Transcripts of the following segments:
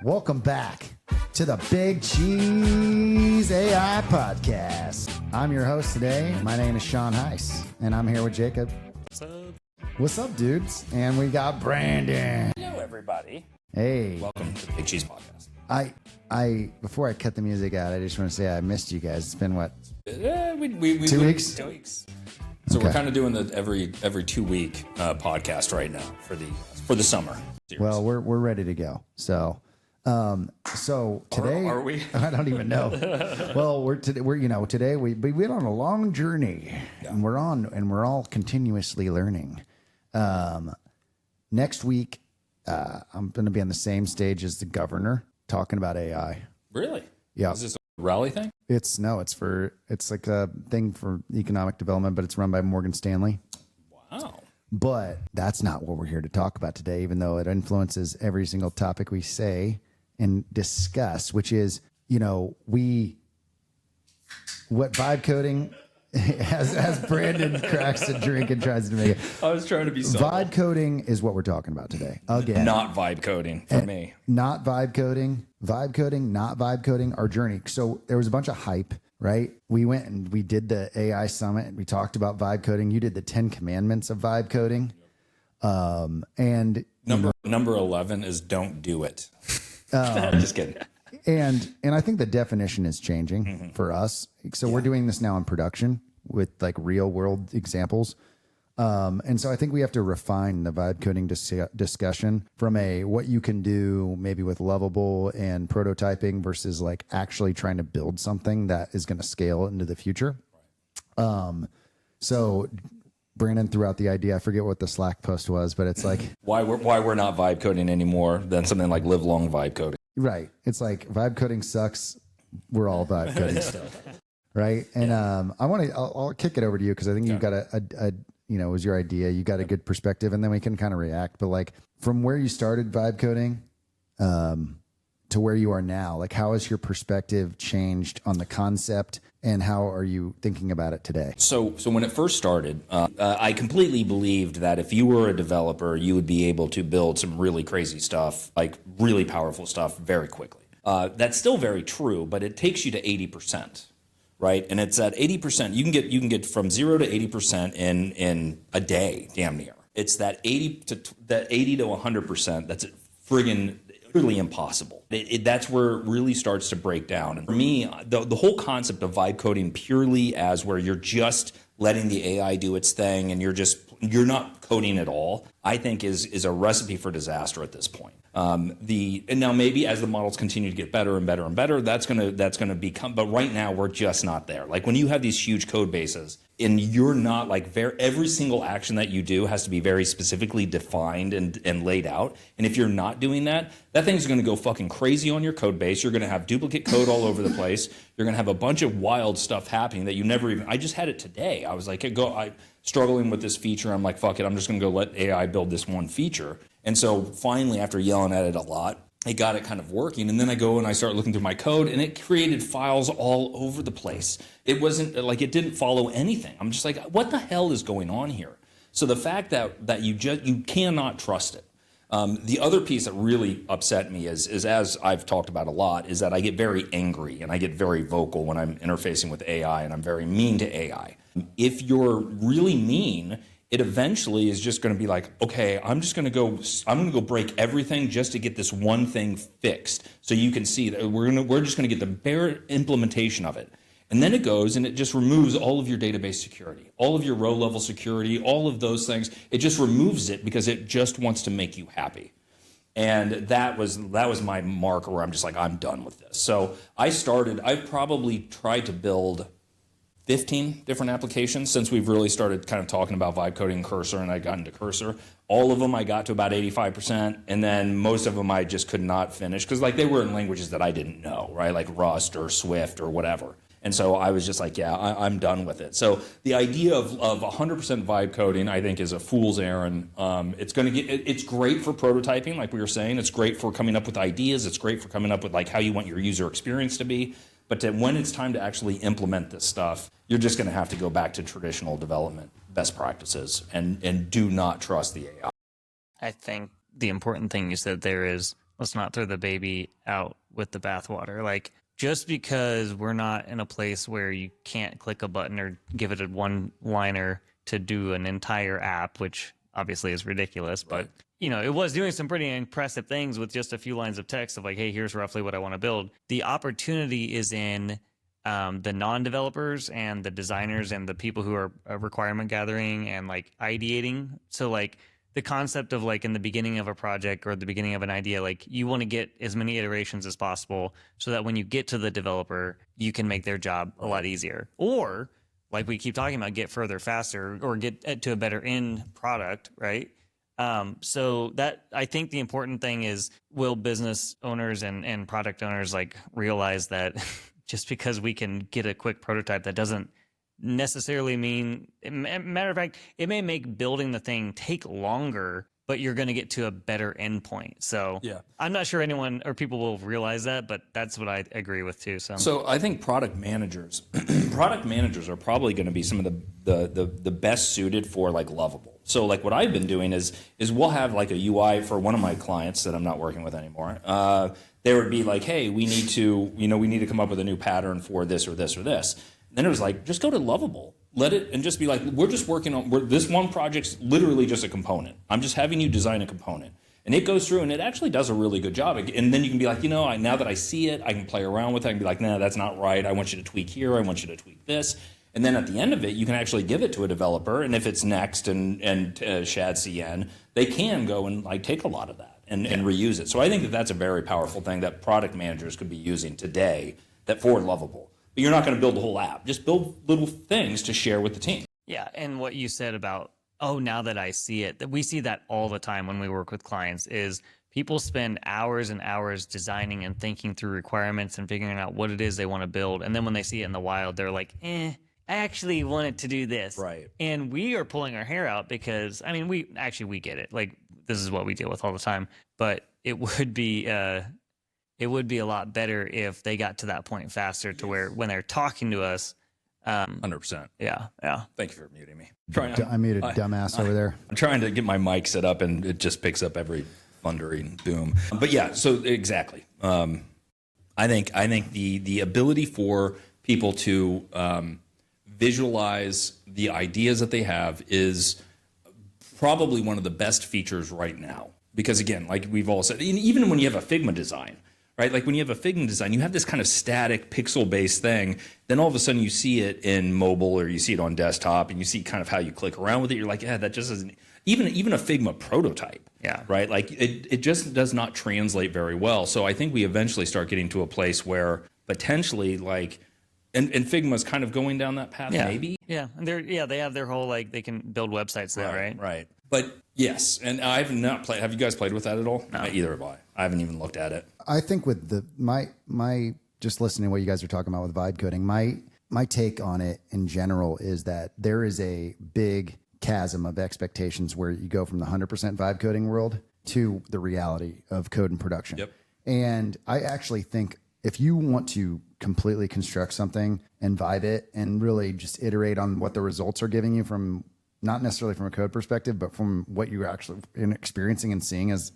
Welcome back to the Big Cheese AI Podcast. I'm your host today. My name is Sean Heiss, and I'm here with Jacob. What's up? What's up, dudes? And we got Brandon. Hello, everybody. Hey. Welcome to the Big Cheese Podcast. Before I cut the music out, I just want to say I missed you guys. It's been what? 2 weeks? 2 weeks. So we're kind of doing the every 2 week podcast right now for the summer series. Well, we're ready to go. So today, are we? I don't even know. Well, today we went on a long journey, and we're all continuously learning. Next week, I'm going to be on the same stage as the governor talking about AI. Really? Yeah. Is this a rally thing? It's like a thing for economic development, but it's run by Morgan Stanley. Wow. But that's not what we're here to talk about today, even though it influences every single topic we say and discuss, which is, what vibe coding, as Brandon cracks a drink and tries to make it. I was trying to be subtle. Vibe coding is what we're talking about today. Again, Not vibe coding for me. not vibe coding, not vibe coding, our journey. So there was a bunch of hype, right? We went and we did the AI summit and we talked about vibe coding. You did the 10 commandments of vibe coding. And Number 11 is don't do it. Just kidding. And I think the definition is changing for us. So we're doing this now in production with like real world examples. And so I think we have to refine the vibe coding discussion from what you can do maybe with Lovable and prototyping versus like actually trying to build something that is going to scale into the future. So Brandon threw out the idea. I forget what the Slack post was, but it's like why we're not vibe coding anymore than something like live long vibe coding. Right. It's like vibe coding sucks. We're all vibe coding stuff. Right. And I'll kick it over to you because I think you've got it was your idea. You got a good perspective and then we can kind of react. But like from where you started vibe coding to where you are now, like how has your perspective changed on the concept and how are you thinking about it today? So when it first started, I completely believed that if you were a developer, you would be able to build some really crazy stuff, like really powerful stuff very quickly. That's still very true, but it takes you to 80%, right? And it's at 80%, you can get from 0 to 80% in a day, damn near. It's that 80 to 100% that's friggin' really impossible. That's where it really starts to break down. And for me, the whole concept of vibe coding purely as where you're just letting the AI do its thing and you're not coding at all, I think is a recipe for disaster at this point. And now maybe as the models continue to get better and better and better, that's gonna become. But right now we're just not there. Like when you have these huge code bases and you're not like every single action that you do has to be very specifically defined and laid out. And if you're not doing that, that thing's gonna go fucking crazy on your code base. You're gonna have duplicate code all over the place. You're gonna have a bunch of wild stuff happening that you never even. I just had it today. I was like, struggling with this feature. I'm like, fuck it. I'm just gonna go let AI build this one feature. And so finally, after yelling at it a lot, I got it kind of working. And then I go and I start looking through my code and it created files all over the place. It wasn't like it didn't follow anything. I'm just like, what the hell is going on here? So the fact that you cannot trust it. The other piece that really upset me is as I've talked about a lot, is that I get very angry and I get very vocal when I'm interfacing with AI and I'm very mean to AI. If you're really mean, it eventually is just going to be like, okay, I'm going to go break everything just to get this one thing fixed. So you can see that we're just going to get the bare implementation of it. And then it goes and it just removes all of your database security, all of your row level security, all of those things. It just removes it because it just wants to make you happy. And that was my marker where I'm just like, I'm done with this. So I've probably tried to build 15 different applications since we've really started kind of talking about vibe coding Cursor, and I got into Cursor. All of them I got to about 85%, and then most of them I just could not finish because like they were in languages that I didn't know, right? Like Rust or Swift or whatever. And so I was just like, yeah, I'm done with it. So the idea of 100% vibe coding, I think, is a fool's errand. It's great for prototyping, like we were saying. It's great for coming up with ideas. It's great for coming up with like how you want your user experience to be. But when it's time to actually implement this stuff, you're just going to have to go back to traditional development best practices and do not trust the AI. I think the important thing you said there is let's not throw the baby out with the bathwater. Like, just because we're not in a place where you can't click a button or give it a one-liner to do an entire app, which obviously is ridiculous, but you know, it was doing some pretty impressive things with just a few lines of text of like, hey, here's roughly what I want to build. The opportunity is in the non-developers and the designers and the people who are requirement gathering and like ideating. So like the concept of like in the beginning of a project or the beginning of an idea, like you want to get as many iterations as possible so that when you get to the developer, you can make their job a lot easier. Or like we keep talking about, get further faster or get to a better end product, right? So that, I think the important thing is, will business owners and product owners like realize that just because we can get a quick prototype, that doesn't necessarily mean, matter of fact, it may make building the thing take longer, but you're going to get to a better endpoint. So yeah, I'm not sure anyone or people will realize that, but that's what I agree with too. So I think product managers are probably going to be some of the best suited for like Lovable. So like what I've been doing is we'll have like a UI for one of my clients that I'm not working with anymore. There would be like, hey, we need to come up with a new pattern for this or this or this. And then it was like, just go to Lovable. Let it, and just be like, we're just working on, this one project's literally just a component. I'm just having you design a component. And it goes through and it actually does a really good job. And then you can be like, now that I see it, I can play around with it. I can be like, nah, that's not right. I want you to tweak here. I want you to tweak this. And then at the end of it, you can actually give it to a developer. And if it's Next and Shad CN, they can go and like take a lot of that and reuse it. So I think that that's a very powerful thing that product managers could be using today that for Lovable. But you're not going to build the whole app. Just build little things to share with the team. Yeah, and what you said about, oh, now that I see it, that we see that all the time when we work with clients, is people spend hours and hours designing and thinking through requirements and figuring out what it is they want to build. And then when they see it in the wild, they're like, I actually wanted to do this. Right. And we are pulling our hair out because, I mean, we get it. Like, this is what we deal with all the time. But it would be a lot better if they got to that point faster to where when they're talking to us. 100%. Yeah. Thank you for muting me. I muted dumbass over there. I'm trying to get my mic set up and it just picks up every thundering boom. But yeah, so exactly. I think the ability for people to visualize the ideas that they have is probably one of the best features right now. Because again, like we've all said, even when you have a Figma design, right? Like when you have a Figma design, you have this kind of static pixel-based thing. Then all of a sudden you see it in mobile or you see it on desktop and you see kind of how you click around with it. You're like, yeah, that just isn't even a Figma prototype. Yeah. Right? Like it just does not translate very well. So I think we eventually start getting to a place where potentially like, and Figma's kind of going down that path, maybe. Yeah. And they have their whole, like, they can build websites there, right? Right. But yes, and I have not played. Have you guys played with that at all? No. Either have I. I haven't even looked at it. I think with my just listening to what you guys are talking about with vibe coding, my take on it in general is that there is a big chasm of expectations where you go from the 100% vibe coding world to the reality of code and production. Yep. And I actually think if you want to completely construct something and vibe it and really just iterate on what the results are giving you from, not necessarily from a code perspective, but from what you're actually experiencing and seeing as,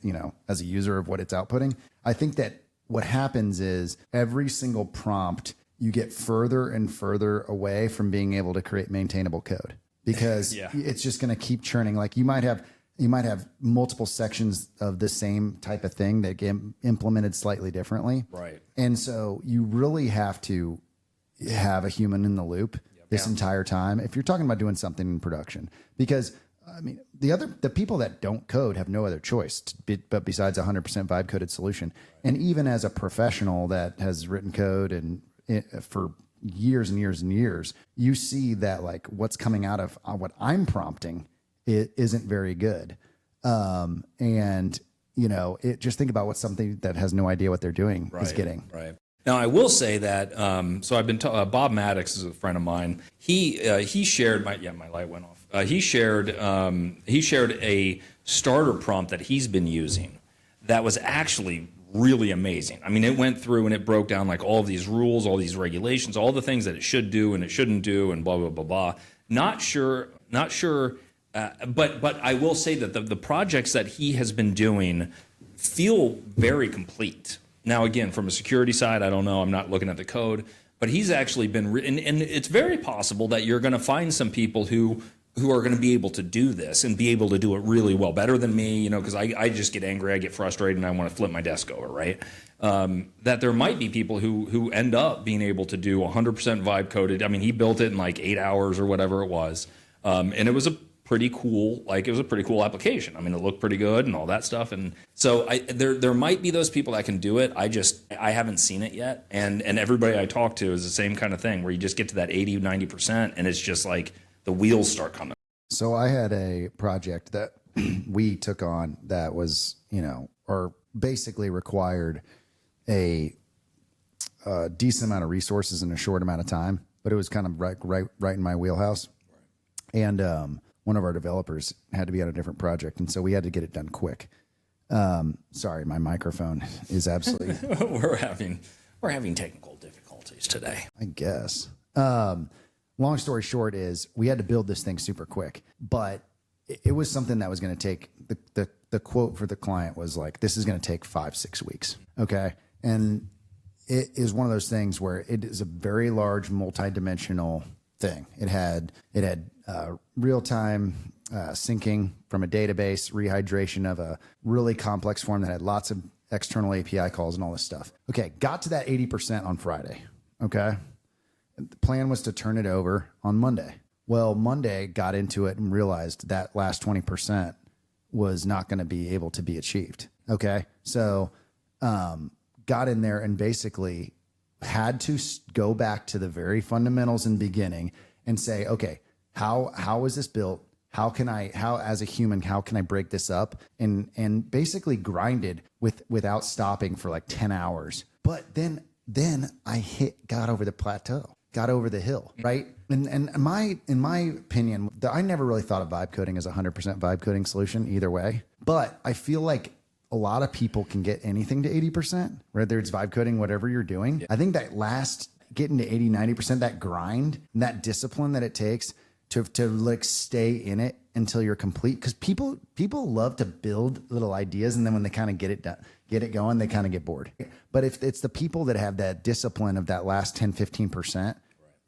as a user of what it's outputting. I think that what happens is every single prompt, you get further and further away from being able to create maintainable code because it's just going to keep churning. Like you might have multiple sections of the same type of thing that get implemented slightly differently. Right. And so you really have to have a human in the loop this entire time if you're talking about doing something in production, because I mean the people that don't code have no other choice but besides 100% vibe coded solution. And even as a professional that has written code and for years and years and years, you see that like what's coming out of what I'm prompting, it isn't very good. And just think about what something that has no idea what they're doing is getting. Right. Now, I will say that, so I've been, Bob Maddox is a friend of mine. He shared, my light went off. He shared a starter prompt that he's been using that was actually really amazing. I mean, it went through and it broke down like all of these rules, all these regulations, all the things that it should do and it shouldn't do and blah, blah, blah, blah. Not sure. But I will say that the projects that he has been doing feel very complete. Now, again, from a security side, I don't know. I'm not looking at the code, but he's actually been, and it's very possible that you're going to find some people who are going to be able to do this and be able to do it really well, better than me, you know, because I just get angry, I get frustrated, and I want to flip my desk over, right? That there might be people who end up being able to do 100% vibe coded. I mean, he built it in like 8 hours or whatever it was, and it was a pretty cool, like it was a pretty cool application. I mean, it looked pretty good and all that stuff. And so there might be those people that can do it. I haven't seen it yet. And everybody I talk to is the same kind of thing where you just get to that 80, 90% and it's just like the wheels start coming. So I had a project that we took on that was, you know, or basically required a decent amount of resources in a short amount of time, but it was kind of right in my wheelhouse. And one of our developers had to be on a different project, and so we had to get it done quick. Sorry, my microphone is absolutely. We're having technical difficulties today, I guess. Long story short is we had to build this thing super quick, but it was something that was going to take the quote for the client was like, this is going to take 5-6 weeks. Okay. And it is one of those things where it is a very large multi-dimensional thing. It had real-time syncing from a database, rehydration of a really complex form that had lots of external API calls and all this stuff. Okay. Got to that 80% on Friday. Okay. The plan was to turn it over on Monday. Well, Monday got into it and realized that last 20% was not going to be able to be achieved. Okay. So, got in there and basically had to go back to the very fundamentals in the beginning and say, okay, how is this built? How as a human, how can I break this up? And basically grinded without stopping for like 10 hours. But then I got over the plateau. Got over the hill, right? And in my opinion, I never really thought of vibe coding as a 100% vibe coding solution either way. But I feel like a lot of people can get anything to 80%, whether it's vibe coding, whatever you're doing. Yeah. I think that getting to 80, 90%, that grind, and that discipline that it takes to like stay in it until you're complete. Because people love to build little ideas, and then when they kind of get it going, they kind of get bored. But if it's the people that have that discipline of that last 10, 15%,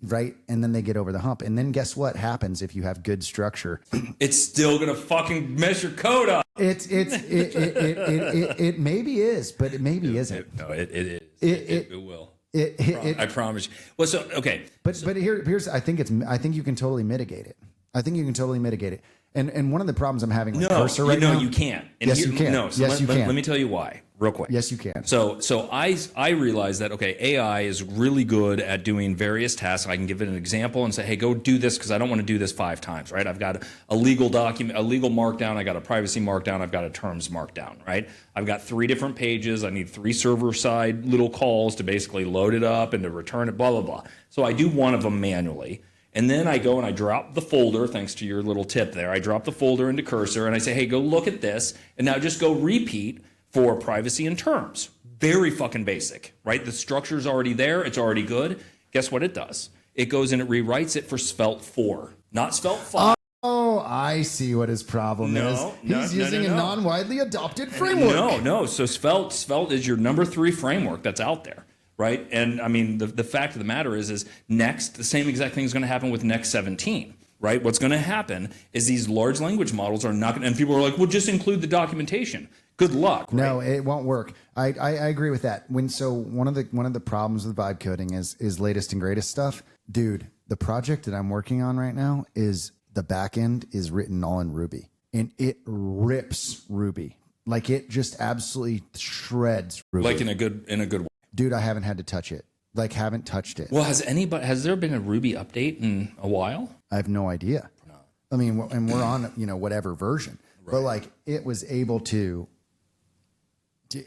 right? And then they get over the hump. And then guess what happens if you have good structure? It's still going to fucking mess your code up. It maybe is, but it maybe isn't. No, it is. It will. I promise you. Well, so, okay. But here's, I think you can totally mitigate it. I think you can totally mitigate it. And one of the problems I'm having with Cursor right now. No, you can't. And yes, you can. No, so yes, you can. Let me tell you why, real quick. Yes, you can. So I realize that, okay, AI is really good at doing various tasks. I can give it an example and say, hey, go do this because I don't want to do this 5 times, right? I've got a legal document, a legal markdown. I got a privacy markdown. I've got a terms markdown, right? I've got 3 different pages. I need 3 server-side little calls to basically load it up and to return it, blah, blah, blah. So I do one of them manually. And then I go and I drop the folder, thanks to your little tip there. I drop the folder into Cursor and I say, hey, go look at this. And now just go repeat for privacy and terms. Very fucking basic, right? The structure's already there. It's already good. Guess what it does? It goes and it rewrites it for Svelte 4, not Svelte 5. Oh, I see what his problem is. He's using a non-widely adopted framework. No. So Svelte is your number 3 framework that's out there. Right. And I mean, the fact of the matter is next, the same exact thing is going to happen with next 17. Right. What's going to happen is these large language models are not going to, and people are like, well, just include the documentation. Good luck. Right? No, it won't work. I agree with that. One of the problems with vibe coding is latest and greatest stuff. Dude, the project that I'm working on right now is the back end is written all in Ruby, and it rips Ruby. Like it just absolutely shreds Ruby. Like in a good way. Dude, I haven't had to touch it. Like, haven't touched it. Well, has there been a Ruby update in a while? I have no idea. No. I mean, and we're on, whatever version. Right. But like, it was able to.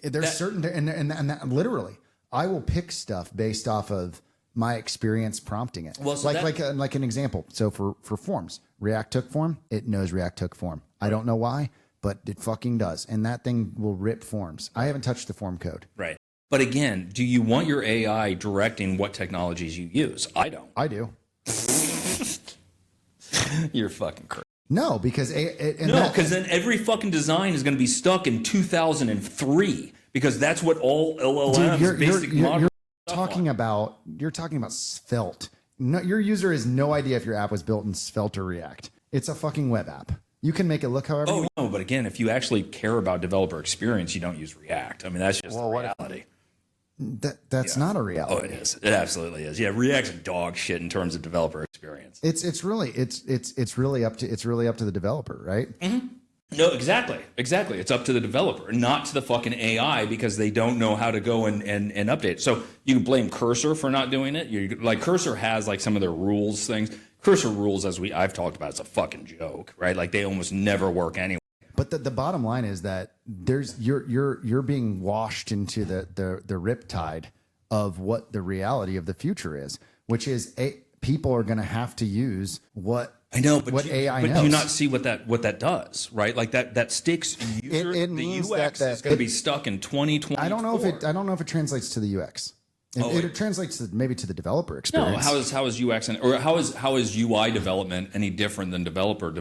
There's certain, and that, literally, I will pick stuff based off of my experience prompting it. Well, so like an example. So for forms, React took form. It knows React took form. I don't know why, but it fucking does. And that thing will rip forms. I haven't touched the form code. Right. But again, do you want your AI directing what technologies you use? I don't. I do. You're fucking crazy. No, because then every fucking design is going to be stuck in 2003 because that's what all LLMs you're talking about Svelte. No, your user has no idea if your app was built in Svelte or React. It's a fucking web app. You can make it look however you want. No, but again, if you actually care about developer experience, you don't use React. I mean, that's just the reality. That's not a reality. Oh, it is. It absolutely is. Yeah, React's dog shit in terms of developer experience. It's really up to the developer, right? Mm-hmm. No, exactly. It's up to the developer, not to the fucking AI because they don't know how to go and update. So you can blame Cursor for not doing it. Like Cursor has like some of their rules things. Cursor rules, as I've talked about, it's a fucking joke, right? Like they almost never work anyway. But the bottom line is that you're being washed into the riptide of what the reality of the future is, which is people are going to have to use what I know, but AI knows. But do you not see what that does, right? Like that sticks user. It means the UX is going to be stuck in 2020. I don't know if it translates to the UX. It translates maybe to the developer experience. No, how is UX or how is UI development any different than code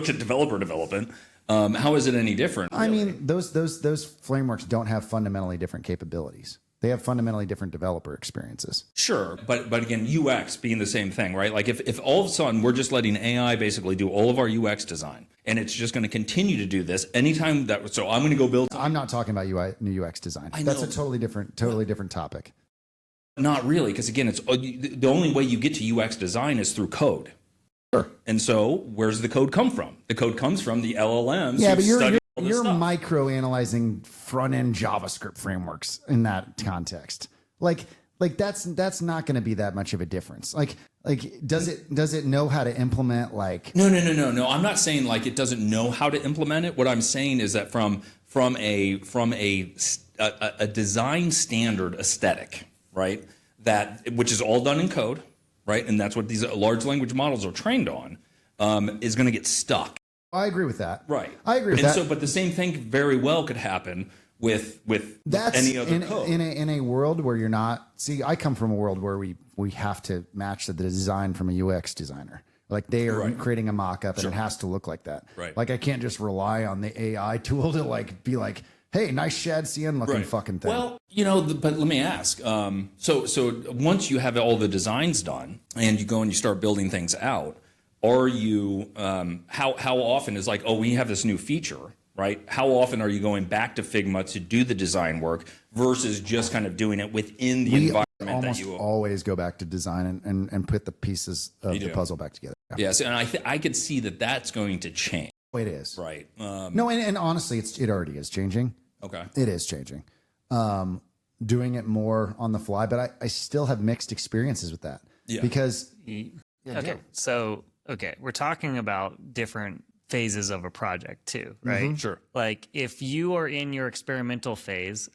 to developer development? How is it any different? Really? I mean, those frameworks don't have fundamentally different capabilities. They have fundamentally different developer experiences. Sure, but again, UX being the same thing, right? Like if all of a sudden we're just letting AI basically do all of our UX design, and it's just going to continue to do this anytime that. So I'm going to go build. I'm not talking about new UX design. That's a totally different topic. Not really, because again, it's the only way you get to UX design is through code. Sure. And so, where's the code come from? The code comes from the LLMs. Yeah, but you're micro-analyzing front-end JavaScript frameworks in that context. Like that's not going to be that much of a difference. Like does it know how to implement like? No. I'm not saying like it doesn't know how to implement it. What I'm saying is that from a design standard aesthetic, right? Which is all done in code, right? And that's what these large language models are trained on. Is going to get stuck. I agree with that. Right. I agree with that. So, but the same thing very well could happen with any other code. In a world where you're not. See, I come from a world where we have to match the design from a UX designer. Like they are creating a mock-up and it has to look like that. Right. Like I can't just rely on the AI tool to like be like, hey, nice shad CN looking fucking thing. Well, but let me ask. So once you have all the designs done and you go and you start building things out, are you how often is like, oh, we have this new feature, right? How often are you going back to Figma to do the design work versus just kind of doing it within the environment that you always go back to design and put the pieces of the puzzle back together. Yes, and I could see that that's going to change. It is. Right. No, and honestly, it already is changing. Okay. It is changing. Doing it more on the fly, but I still have mixed experiences with that. Yeah. Because Okay, we're talking about different phases of a project too, right? Mm-hmm. Sure. Like if you are in your experimental phase,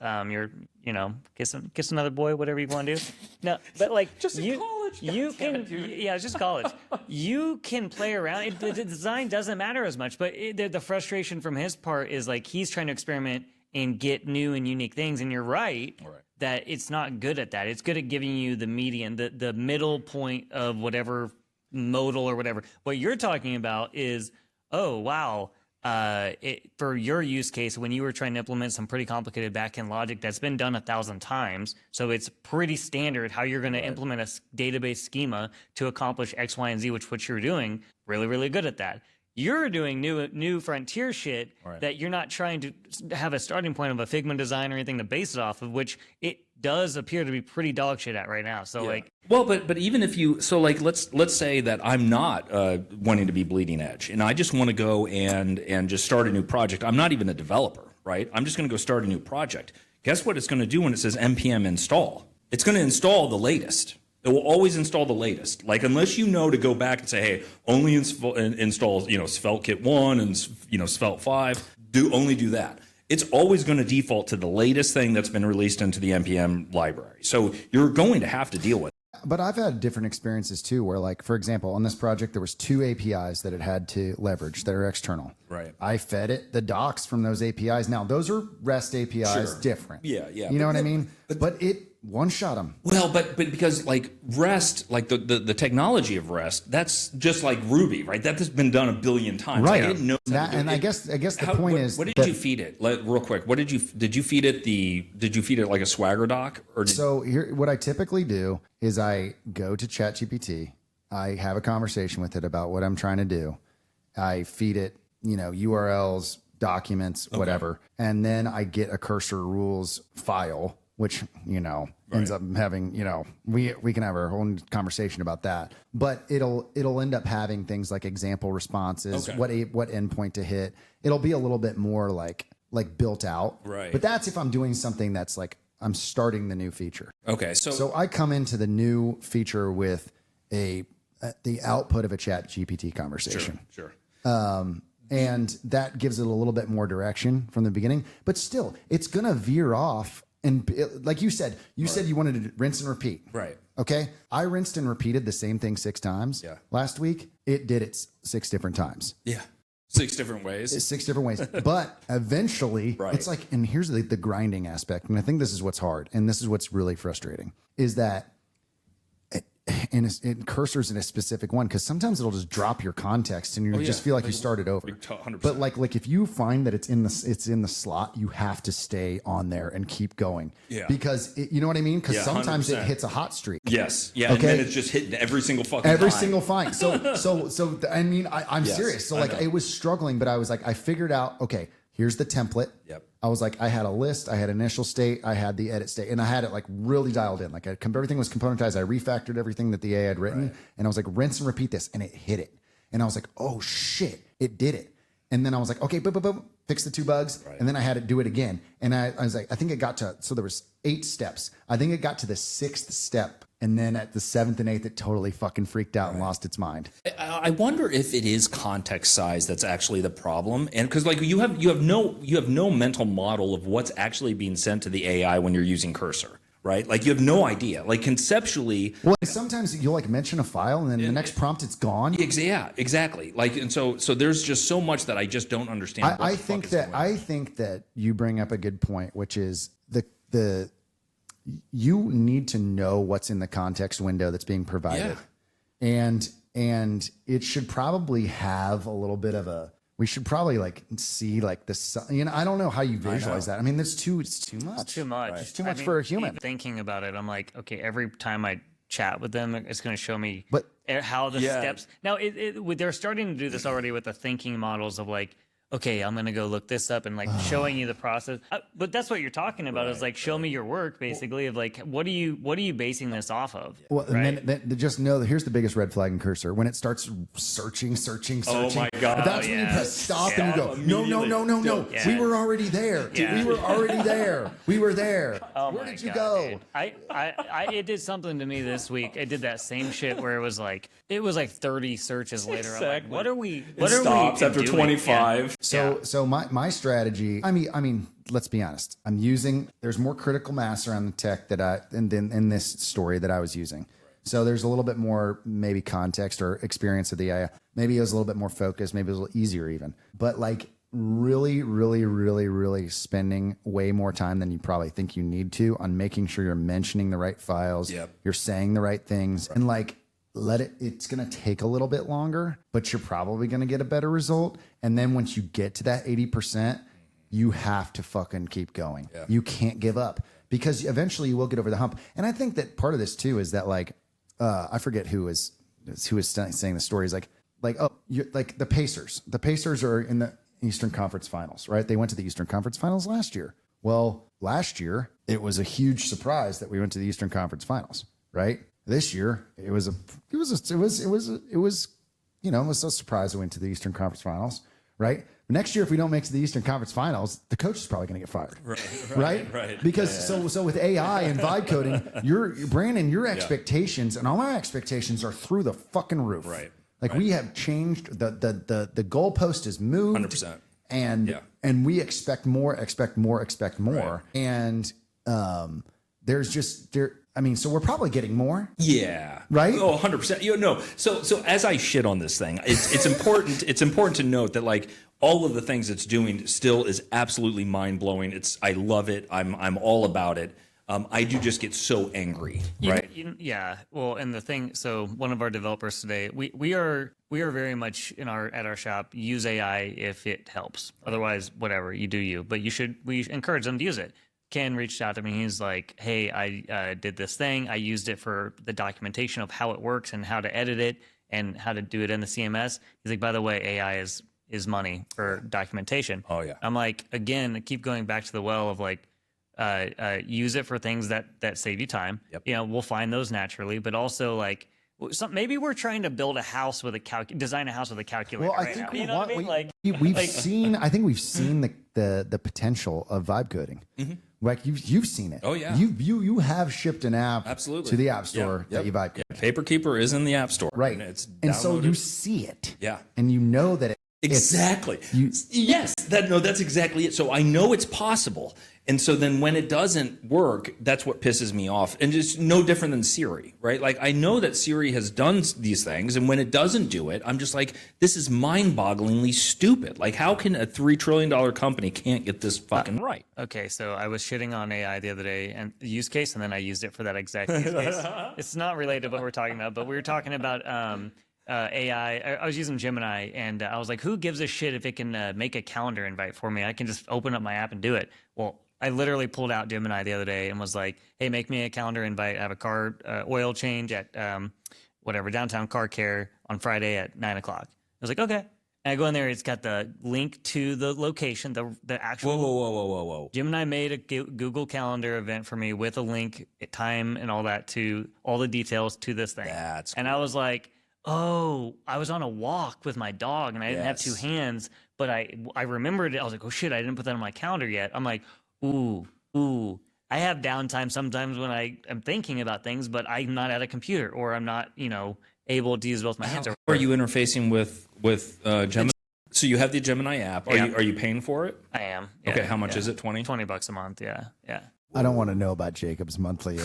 kiss another boy, whatever you want to do. No, but like just in college. It's just college. You can play around. The design doesn't matter as much, but the frustration from his part is like he's trying to experiment and get new and unique things. And you're right. That it's not good at that. It's good at giving you the median, the middle point of whatever modal or whatever. What you're talking about is, oh wow, for your use case when you were trying to implement some pretty complicated backend logic that's been done 1,000 times, so it's pretty standard how you're going to implement a database schema to accomplish X, Y, and Z, which what you're doing really, really good at that. You're doing new frontier shit that you're not trying to have a starting point of a Figma design or anything to base it off of, which it does appear to be pretty dog shit at right now. So but even if you let's say that I'm not wanting to be bleeding edge and I just want to go and just start a new project. I'm not even a developer, right? I'm just going to go start a new project. Guess what it's going to do when it says npm install? It's going to install the latest. It will always install the latest. Like unless you know to go back and say, hey, only install Svelte Kit 1 and Svelte 5. Only do that. It's always going to default to the latest thing that's been released into the npm library. So you're going to have to deal with it. But I've had different experiences too, where like, for example, on this project, there was 2 APIs that it had to leverage that are external. Right. I fed it the docs from those APIs. Now those are REST APIs, different. Yeah. You know what I mean? But one shot them. Well, but because like REST, like the technology of REST, that's just like Ruby, right? That has been done a billion times. Right. I didn't know that. And I guess the point is, what did you feed it? Real quick, did you feed it like a Swagger doc or? So here, what I typically do is I go to ChatGPT. I have a conversation with it about what I'm trying to do. I feed it, URLs, documents, whatever, and then I get a cursor rules file, which ends up having we can have our own conversation about that, but it'll end up having things like example responses, what endpoint to hit. It'll be a little bit more like built out, right? But that's if I'm doing something that's like I'm starting the new feature. Okay, so I come into the new feature with the output of a ChatGPT conversation. Sure. And that gives it a little bit more direction from the beginning, but still, it's going to veer off. And like you said you wanted to rinse and repeat. Right. Okay. I rinsed and repeated the same thing 6 times last week. It did it 6 different times. Yeah. 6 different ways. It's 6 different ways. But eventually, it's like, and here's the grinding aspect. And I think this is what's hard. And this is what's really frustrating is that and cursors in a specific one, because sometimes it'll just drop your context and you just feel like you started over. 100%. But like if you find that it's in the slot, you have to stay on there and keep going. Yeah. Because you know what I mean? Because sometimes 100%. It hits a hot streak. Yes. Yeah. Okay? And then it's just hitting every single fucking single fight. So I mean, I'm serious. So like it was struggling, but I was like, I figured out, okay, here's the template. Yep. I was like, I had a list, I had initial state, I had the edit state, and I had it like really dialed in. Like everything was componentized. I refactored everything that the AI had written, and I was like, rinse and repeat this, and it hit it. And I was like, oh shit, it did it. And then I was like, okay, boom, fix the 2 bugs, and then I had it do it again. And I was like, I think it got to, so there was 8 steps. I think it got to the 6th step. And then at the 7th and 8th, it totally fucking freaked out and lost its mind. I wonder if it is context size that's actually the problem, and because like you have no mental model of what's actually being sent to the AI when you're using cursor, right? Like you have no idea. Like conceptually, well, sometimes you'll like mention a file, and then the next prompt it's gone. Yeah, exactly. Like and so there's just so much that I just don't understand. I think that you bring up a good point, which is the you need to know what's in the context window that's being provided. And it should probably have a little bit of we should probably like see like this, I don't know how you visualize that. I mean, it's too much. It's too much. It's too much for a human. Thinking about it, I'm like, okay, every time I chat with them, it's going to show me how the steps. Now they're starting to do this already with the thinking models of like, okay, I'm going to go look this up and like showing you the process. But that's what you're talking about is like, show me your work basically of like, what are you basing this off of? Well, and then just know that here's the biggest red flag in cursor. When it starts searching. Oh my God. That's when you press stop and you go, no. Yeah. We were already there. Yeah. We were already there. We were there. Oh Where did you God, go? Dude. It did something to me this week. It did that same shit where it was like 30 searches later. Exactly. I'm like, what are we stops after doing? 25. So my strategy, I mean, let's be honest. There's more critical mass around the tech that in this story that I was using. So there's a little bit more maybe context or experience of the AI. Maybe it was a little bit more focused. Maybe it was a little easier even. But like really, really, really, really spending way more time than you probably think you need to on making sure you're mentioning the right files. Yep. You're saying the right things. And like, it's going to take a little bit longer, but you're probably going to get a better result. And then once you get to that 80%, you have to fucking keep going. Yeah. You can't give up because eventually you will get over the hump. And I think that part of this too is that like, I forget who was saying the story is like the Pacers. The Pacers are in the Eastern Conference Finals, right? They went to the Eastern Conference Finals last year. Well, last year it was a huge surprise that we went to the Eastern Conference Finals, right? This year it was a surprise we went to the Eastern Conference Finals, right? Next year, if we don't make it to the Eastern Conference Finals, the coach is probably going to get fired, right? Because so with AI and vibe coding, your expectations and all my expectations are through the fucking roof, right? Like we have changed the goalpost is moved, 100%, and we expect more, right. And there's just there. I mean, so we're probably getting more. Yeah. Right? Oh, 100%. So as I shit on this thing, it's important. It's important to note that like all of the things it's doing still is absolutely mind blowing. I love it. I'm all about it. I do just get so angry, right? Yeah. Well, and the thing, so one of our developers today, we are very much at our shop use AI if it helps. Otherwise, whatever, you do you. But we encourage them to use it. Ken reached out to me. He's like, "Hey, I did this thing. I used it for the documentation of how it works and how to edit it and how to do it in the CMS." He's like, "By the way, AI is money for documentation." Oh yeah. I'm like, again, I keep going back to the well of like, use it for things that save you time. Yep. You know, we'll find those naturally, but also like, maybe we're trying to build a house with design a house with a calculator. Well, I right think now. You know what I mean? we've seen. I think we've seen the potential of vibe coding. Like you've seen it. Oh, yeah. You have shipped an app Absolutely. to the App Store Yeah. that you vibe code. Yeah. Paperkeeper is in the App Store, Right. And so you see it. Yeah. And you know that Exactly. Yes. That's exactly it. So I know it's possible. And so then when it doesn't work, that's what pisses me off. And it's no different than Siri, right? Like I know that Siri has done these things. And when it doesn't do it, I'm just like, this is mind-bogglingly stupid. Like how can a $3 trillion company can't get this fucking right? Okay, so I was shitting on AI the other day and the use case, and then I used it for that exact use case. It's not related to what we're talking about, but we were talking about AI. I was using Gemini, and I was like, who gives a shit if it can make a calendar invite for me? I can just open up my app and do it. Well, I literally pulled out Gemini the other day and was like, hey, make me a calendar invite. I have a car oil change at downtown car care on Friday at 9 o'clock. I was like, okay. And I go in there, it's got the link to the location, the actual. Whoa. Gemini made a Google Calendar event for me with a link, time, and all that to all the details to this thing. That's and I was like, oh, I was on a walk with my dog and I didn't have two hands, but I remembered it. I was like, oh shit, I didn't put that on my calendar yet. I'm like, ooh. I have downtime sometimes when I am thinking about things, but I'm not at a computer or I'm not, able to use both my hands. How are you interfacing with Gemini? So you have the Gemini app. Are you paying for it? I am. Yeah, okay, how much is it? $20 a month. Yeah. I don't want to know about Jacob's monthly.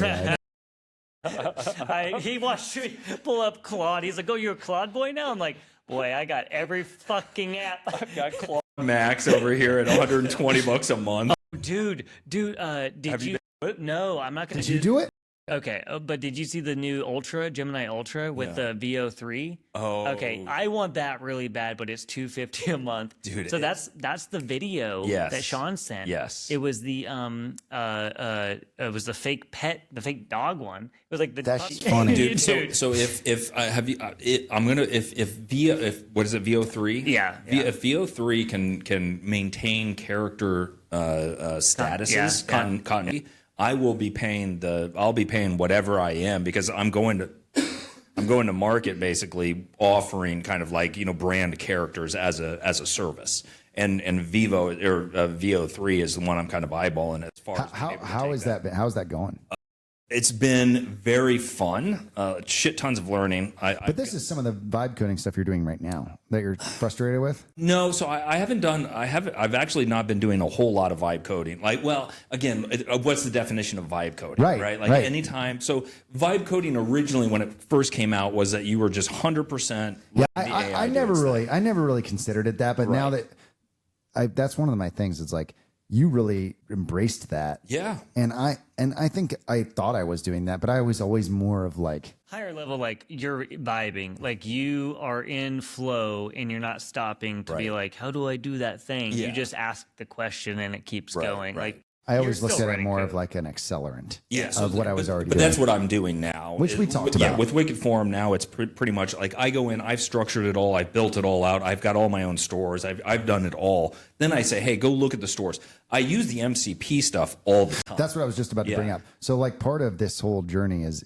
He watched me pull up Claude. He's like, "Oh, you're a Claude boy now?" I'm like, "Boy, I got every fucking app. I've got Claude Max over here at $120 a month." Dude, did you? No, I'm not gonna. Did you do it? Okay, but did you see the new Gemini Ultra with the VO3? Oh, okay. I want that really bad, but it's $250 a month, dude. So that's the video that Sean sent. Yes, it was the it was the fake fake dog one. It was like that's funny, dude. So if have you, I'm gonna if what is it VO3? Yeah. If VO3 can maintain character statuses, continuity. I'll be paying whatever I am because I'm going to market basically offering kind of like, brand characters as a service. And Vivo or VO3 is the one I'm kind of eyeballing as far as how's that going? It's been very fun. Shit tons of learning. But this is some of the vibe coding stuff you're doing right now that you're frustrated with? No, so I've actually not been doing a whole lot of vibe coding. Like, well, again, what's the definition of vibe coding? Right. Like anytime. So vibe coding originally when it first came out was that you were just 100%. Yeah, I never really considered it that, but now that that's one of my things. It's like, you really embraced that. Yeah. And I think I thought I was doing that, but I was always more of like higher level, like you're vibing, like you are in flow and you're not stopping to be like, how do I do that thing? You just ask the question and it keeps going. Like I always looked at it more of like an accelerant of what I was already doing. But that's what I'm doing now. Which we talked about. Yeah, with Wicked Forum now, it's pretty much like I go in, I've structured it all, I've built it all out, I've got all my own stores, I've done it all. Then I say, hey, go look at the stores. I use the MCP stuff all the time. That's what I was just about to bring up. So like part of this whole journey is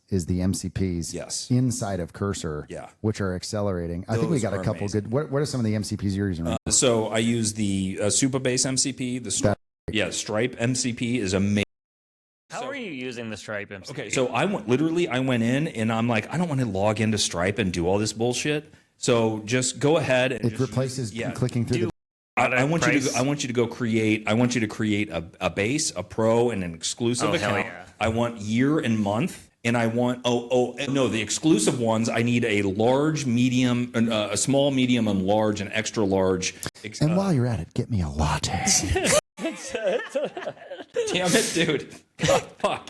the MCPs inside of Cursor, which are accelerating. I think we got a couple good. What are some of the MCPs you're using right now? So I use the Supabase MCP, Stripe MCP is amazing. How are you using the Stripe MCP? Okay, so I went in and I'm like, I don't want to log into Stripe and do all this bullshit. So just go ahead and it replaces clicking through. I want you to create a base, a pro, and an exclusive account. Yeah. I want year and month. And I want the exclusive ones. I need a large, medium, a small, medium, and large, and extra large. And while you're at it, get me a latte. Damn it, dude. Fuck.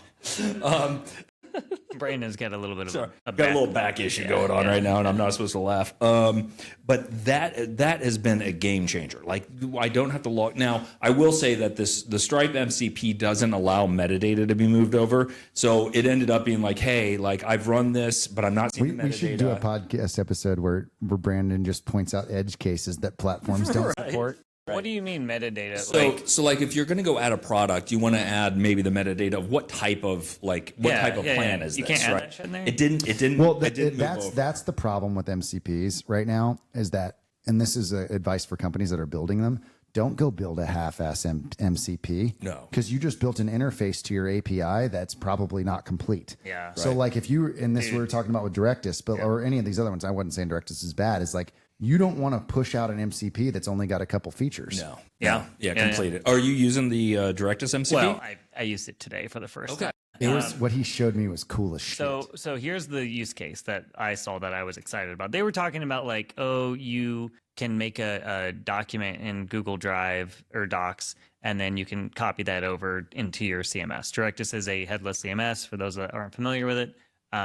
Brandon's got a little bit of Got a little back issue going on right now, and I'm not supposed to laugh. But that has been a game changer. Like, I don't have to log now. I will say that the Stripe MCP doesn't allow metadata to be moved over, so it ended up being like, hey, like I've run this, but I'm not seeing the metadata. We should do a podcast episode where Brandon just points out edge cases that platforms don't support. Right. What do you mean metadata? So like if you're going to go add a product, you want to add maybe the metadata of what type of plan is you this, can't add right? that shit in there? It didn't. Well, Well, that's the problem with MCPs right now is that, and this is advice for companies that are building them. Don't go build a half-ass MCP. No. Because you just built an interface to your API that's probably not complete. Yeah. So like if you, and this we were talking about with Directus, but or any of these other ones, I wasn't saying Directus is bad. It's like, you don't want to push out an MCP that's only got a couple features. No. Yeah. Completed. Are you using the Directus MCP? Well, I used it today for the first time. It was what he showed me was cool as shit. So here's the use case that I saw that I was excited about. They were talking about like, oh, you can make a document in Google Drive or Docs, and then you can copy that over into your CMS. Directus is a headless CMS for those that aren't familiar with it.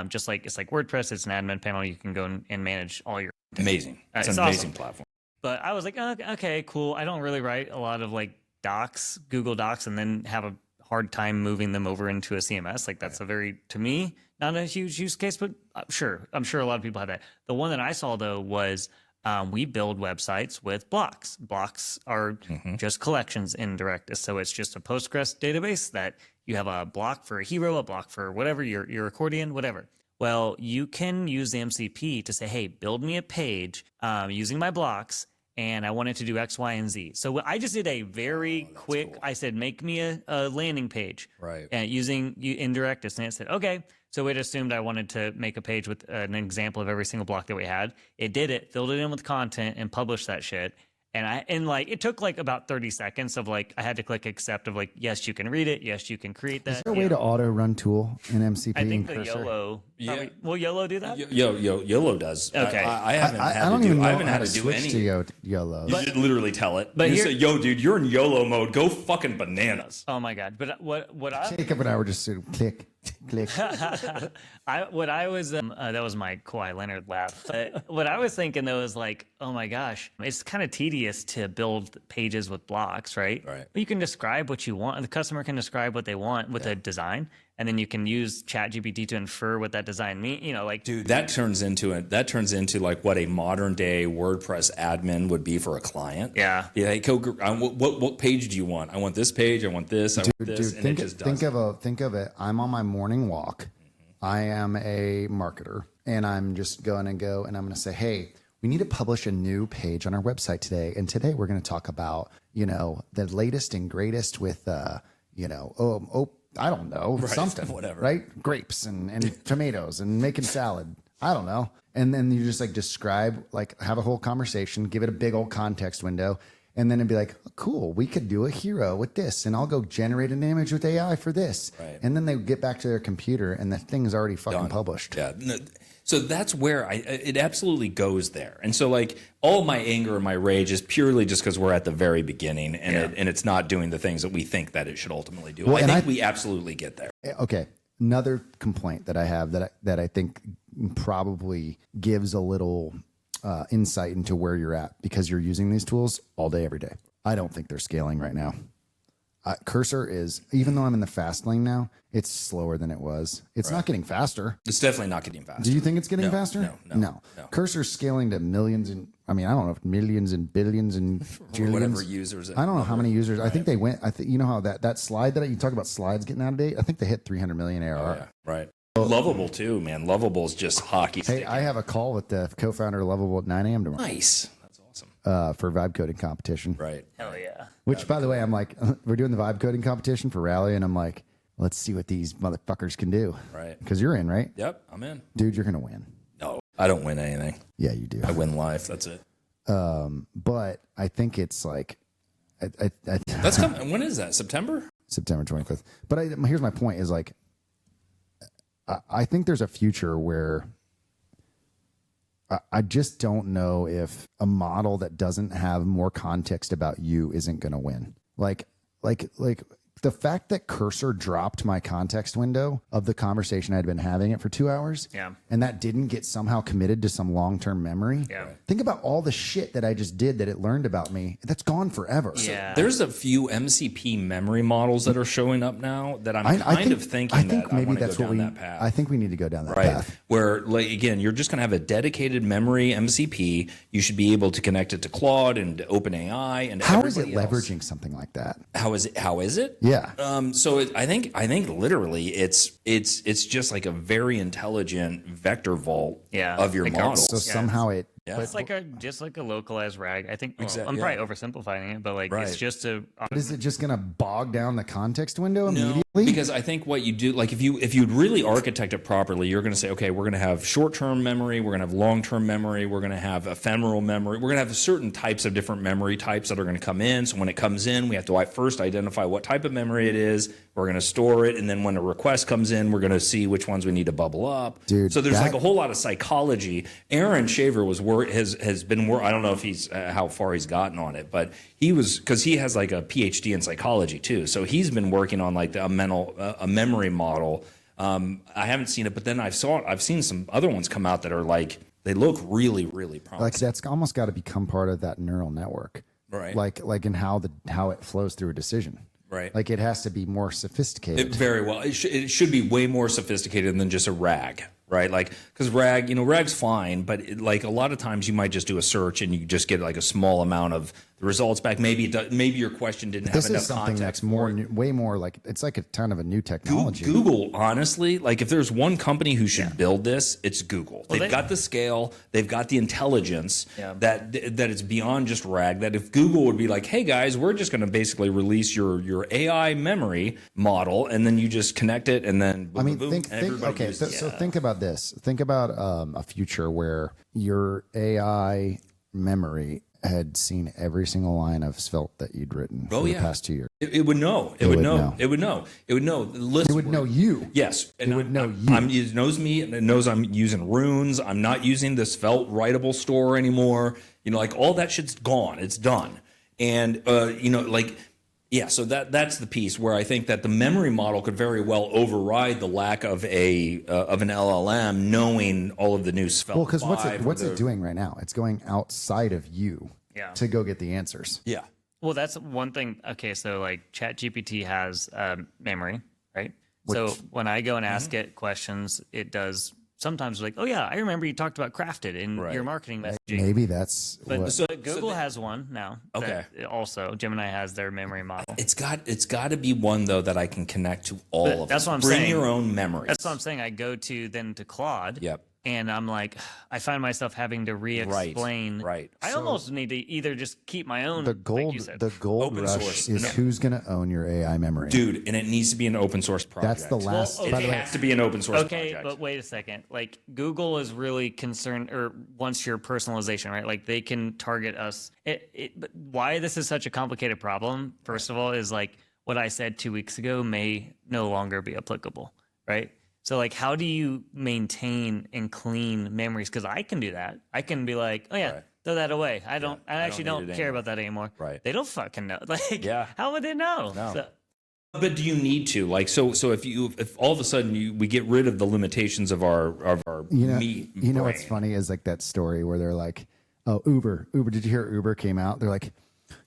Just like it's like WordPress, it's an admin panel. You can go and manage all your amazing. It's an amazing platform. But I was like, oh, okay, cool. I don't really write a lot of like docs, Google Docs, and then have a hard time moving them over into a CMS. Like that's a very, to me, not a huge use case, but I'm sure a lot of people have that. The one that I saw though was we build websites with blocks. Blocks are just collections in Directus. So it's just a Postgres database that you have a block for a hero, a block for whatever, your accordion, whatever. Well, you can use the MCP to say, hey, build me a page using my blocks, and I wanted to do X, Y, and Z. So I just did a very quick, cool. I said, make me a landing page. Right. And using Directus. And it said, okay. So it assumed I wanted to make a page with an example of every single block that we had. It did it, filled it in with content, and published that shit. And like it took like about 30 seconds of like I had to click accept of like, yes, you can read it, yes, you can create that. Is there a way to auto run tool in MCP? I think and the Cursor? YOLO. Probably, will YOLO do that? YOLO does. Okay. I haven't I had don't to do. even know I haven't how had to to do switch any. to YOLO. You should literally tell it. But You here- say, yo, dude, you're in YOLO mode. Go fucking bananas. Oh my god! But what I Jacob and I were just sort of click. that was my Kawhi Leonard laugh. But what I was thinking though is like, oh my gosh, it's kind of tedious to build pages with blocks, right? Right. But you can describe what you want, and the customer can describe what they want with a design, and then you can use ChatGPT to infer what that design means. You know, like Dude, that turns into like what a modern day WordPress admin would be for a client. Yeah. Be like, what page do you want? I want this page. I want this. I want this. And it just does. Think of it. I'm on my morning walk. I am a marketer, and I'm just going to go and I'm going to say, hey, we need to publish a new page on our website today. And today we're going to talk about, the latest and greatest with, I don't know, something, whatever. right? Grapes and tomatoes and making salad. I don't know. And then you just like describe, like have a whole conversation, give it a big old context window. And then it'd be like, cool, we could do a hero with this. And I'll go generate an image with AI for this. Right. And then they get back to their computer and the thing is already fucking Done. published. Yeah. No, so that's where it absolutely goes there. And so like all my anger and my rage is purely just because we're at the very beginning and it's not doing the things that we think that it should ultimately do. Well, I think we absolutely get there. Okay. Another complaint that I have that I think probably gives a little insight into where you're at because you're using these tools all day, every day. I don't think they're scaling right now. Cursor is, even though I'm in the fast lane now, it's slower than it was. It's not getting faster. It's definitely not getting faster. Do you think it's getting faster? No. Cursor's scaling to millions and, I don't know if millions and billions and trillions. Whatever users. I don't know how many users. I think they went, you know how that slide that you talk about slides getting out of date? I think they hit 300 million ARR. Oh, yeah. Right. Lovable too, man. Lovable is just hockey stick. Hey, I have a call with the co-founder of Lovable at 9 a.m. tomorrow. Nice. That's awesome. For vibe coding competition. Right. hell yeah. Which, by the way, I'm like, we're doing the vibe coding competition for Rally, and I'm like, let's see what these motherfuckers can do. Right. Because you're in, right? Yep, I'm in. Dude, you're gonna win. No, I don't win anything. Yeah, you do. I win life. That's it. But I think it's like, That's coming. When is that? September? September 25th. But here's my point: is like, I think there's a future where I just don't know if a model that doesn't have more context about you isn't going to win. Like the fact that Cursor dropped my context window of the conversation I'd been having it for 2 hours, and that didn't get somehow committed to some long-term memory. Think about all the shit that I just did that it learned about me. That's gone forever. So there's a few MCP memory models that are showing up now that I'm kind of thinking I think that maybe I want to that's go what down that path. I think we need to go down that path. Where, like, again, you're just going to have a dedicated memory MCP. You should be able to connect it to Claude and OpenAI and how is it else. leveraging something like that? How is it? Yeah. So I think literally it's just like a very intelligent vector vault of your model. So somehow it. But it's like just like a localized RAG. I think I'm probably oversimplifying it, but like it's just a. Is it just going to bog down the context window immediately? Because I think what you do, like if you'd really architect it properly, you're going to say, okay, we're going to have short-term memory, we're going to have long-term memory, we're going to have ephemeral memory, we're going to have certain types of different memory types that are going to come in. So when it comes in, we have to first identify what type of memory it is. We're going to store it, and then when a request comes in, we're going to see which ones we need to bubble up. Dude, so there's like a whole lot of psychology. Aaron Shaver has been I don't know if he's how far he's gotten on it, but he was, because he has like a PhD in psychology too. So he's been working on like a memory model. I haven't seen it, but then I've seen some other ones come out that are like, they look really, really promising. Like that's almost got to become part of that neural network, right? Like in how it flows through a decision. Right. Like it has to be more sophisticated. Very well. It should be way more sophisticated than just a RAG, right? Like, because RAG's fine, but like a lot of times you might just do a search and you just get like a small amount of the results back. Maybe your question didn't have enough context. This is something that's way more like, it's like a ton of a new technology. Google, honestly, like if there's one company who should build this, it's Google. They've got the scale, they've got the intelligence that it's beyond just RAG. That if Google would be like, hey guys, we're just going to basically release your AI memory model, and then you just connect it, and then boom, think about this. Think about a future where your AI memory had seen every single line of Svelte that you'd written for the past 2 years. It would know. It would know. It would know. It would know you. Yes. It would know you. It knows me, and it knows I'm using runes. I'm not using the Svelte writable store anymore. Like all that shit's gone. It's done. And, so that's the piece where I think that the memory model could very well override the lack of an LLM knowing all of the new Svelte. Well, because what's it doing right now? It's going outside of you to go get the answers. Yeah. Well, that's one thing. Okay, so like ChatGPT has memory, right? So when I go and ask it questions, it does sometimes like, oh yeah, I remember you talked about crafted in your marketing messaging. Maybe that's Google has one now. Okay. Also, Gemini has their memory model. It's got to be one though that I can connect to all of them. That's what I'm saying. Bring your own memories. That's what I'm saying. I go to Claude. Yep. And I'm like, I find myself having to re-explain. Right. I almost need to either just keep my own. The gold open rush source is who's going to own your AI memory, dude, and it needs to be an open source project. That's the last. It has to be an open source project. Okay, but wait a second. Like Google is really concerned, or wants your personalization, right? Like they can target us. But why this is such a complicated problem? First of all, is like what I said 2 weeks ago may no longer be applicable, right? So like, how do you maintain and clean memories? Because I can do that. I can be like, oh yeah, throw that away. I actually don't care about that anymore. Right. They don't fucking know. Like, how would they know? No. So, but do you need to so if all of a sudden we get rid of the limitations of our meat? You know what's funny is like that story where they're like, oh, Uber. Did you hear Uber came out? They're like,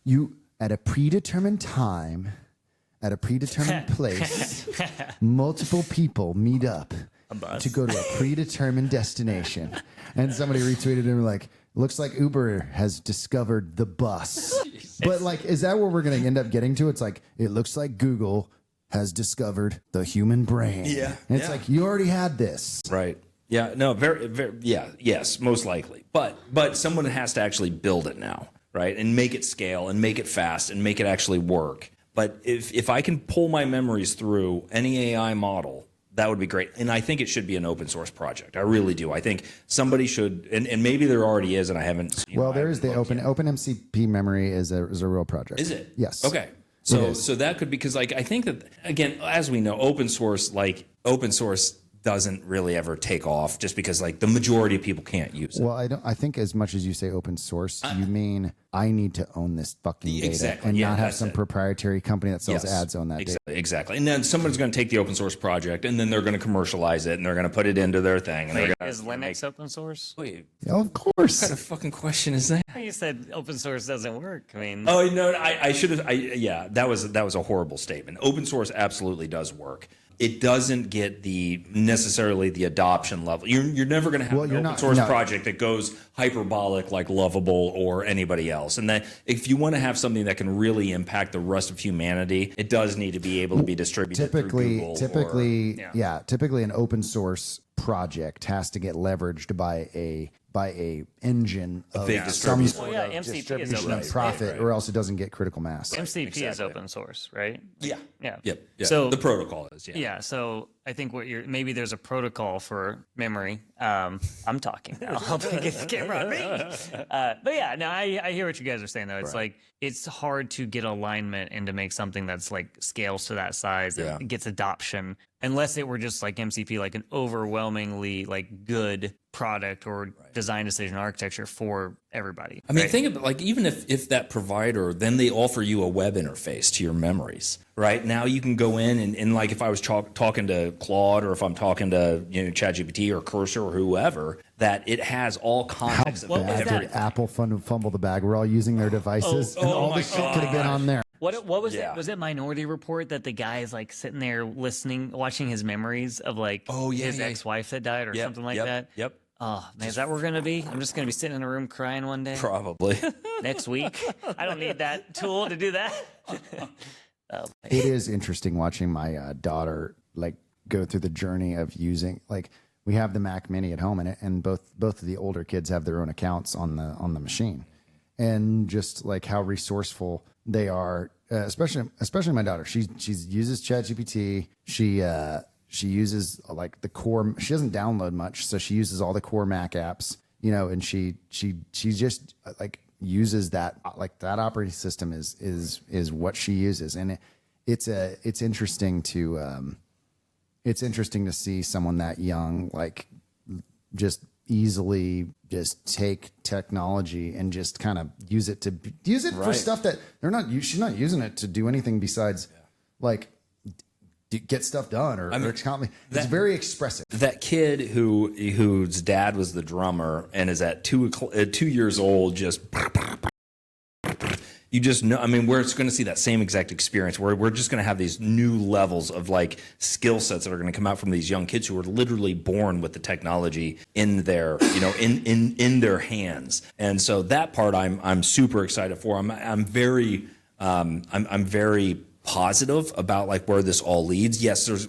you at a predetermined time. At a predetermined place, multiple people meet up to go to a predetermined destination. And somebody retweeted and were like, looks like Uber has discovered the bus. But like, is that where we're going to end up getting to? It's like, it looks like Google has discovered the human brain. Yeah. And it's like, you already had this. Right. Yeah. No, very, very, yes, most likely. But someone has to actually build it now, right? And make it scale and make it fast and make it actually work. But if I can pull my memories through any AI model, that would be great. And I think it should be an open source project. I really do. I think somebody should, and maybe there already is, and I haven't. There is the open MCP memory is a real project. Is it? Yes. Okay. So that could, because like I think that, again, as we know, open source doesn't really ever take off just because like the majority of people can't use it. Well, I think as much as you say open source, you mean I need to own this fucking data and not have some proprietary company that sells ads on that data. Exactly. And then someone's going to take the open source project and then they're going to commercialize it and they're going to put it into their thing. And Wait, is Linux open source? Wait, Of course. what kind of fucking question is that? You said open source doesn't work. I mean, Oh no, I should have. Yeah, that was a horrible statement. Open source absolutely does work. It doesn't get necessarily the adoption level. You're never going to have an open source project that goes hyperbolic like Lovable or anybody else. And that if you want to have something that can really impact the rest of humanity, it does need to be able to be distributed through Google. Typically an open source project has to get leveraged by a engine of big some distributor. sort Well, of yeah, MCP is distribution open of source, profit, or else it doesn't get critical mass. MCP is open source, right? Yeah. Yeah. Yep. Yeah. So the protocol is. Yeah. Yeah, so I think maybe there's a protocol for memory. I'm talking now. I'll get the camera on me. But yeah, no, I hear what you guys are saying though. It's like it's hard to get alignment and to make something that's like scales to that size that gets adoption, unless it were just like MCP, like an overwhelmingly like good product or design decision architecture for everybody. I mean, think about like even if that provider, then they offer you a web interface to your memories, right? Now you can go in and like if I was talking to Claude or if I'm talking to ChatGPT or Cursor or whoever, that it has all context of everything. Apple fumble the bag. We're all using their devices, and all this shit could have been on there. What was it? Was it Minority Report that the guy is like sitting there listening, watching his memories of like his ex-wife that died or something like that? Yep. Oh, man, is that where we're going to be? I'm just going to be sitting in a room crying one day? Probably. Next week? I don't need that tool to do that. It is interesting watching my daughter like go through the journey of using like we have the Mac Mini at home and both of the older kids have their own accounts on the machine, and just like how resourceful they are, especially my daughter. She uses ChatGPT. She uses like the core. She doesn't download much, so she uses all the core Mac apps, and she just like uses that, like that operating system is what she uses, and it's interesting to see someone that young like just easily just take technology and just kind of use it for stuff that she's not using it to do anything besides like get stuff done or it's very expressive. That kid whose dad was the drummer and is at 2 years old, just you just know. I mean, we're going to see that same exact experience where we're just going to have these new levels of like skill sets that are going to come out from these young kids who are literally born with the technology in their in their hands. And so that part I'm super excited for. I'm very positive about like where this all leads. Yes, there's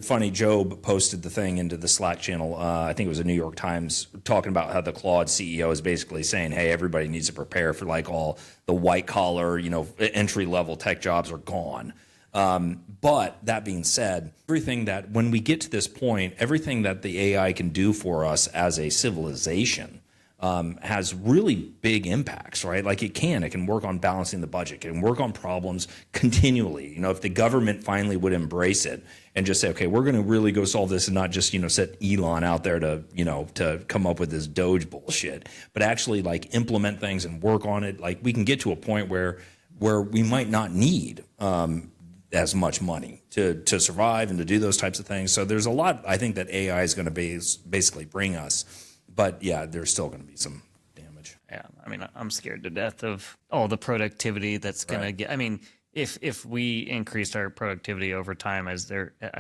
funny. Job posted the thing into the Slack channel. I think it was a New York Times talking about how the Claude CEO is basically saying, "Hey, everybody needs to prepare for like all the white collar, entry level tech jobs are gone." But that being said, everything that when we get to this point, everything that the AI can do for us as a civilization has really big impacts, right? Like it can work on balancing the budget, it can work on problems continually. If the government finally would embrace it and just say, okay, we're going to really go solve this and not just, set Elon out there to come up with this Doge bullshit, but actually like implement things and work on it. Like we can get to a point where we might not need as much money to survive and to do those types of things. So there's a lot I think that AI is going to basically bring us. But yeah, there's still going to be some damage. Yeah, I mean, I'm scared to death of all the productivity that's going to get. I mean, if we increased our productivity over time, I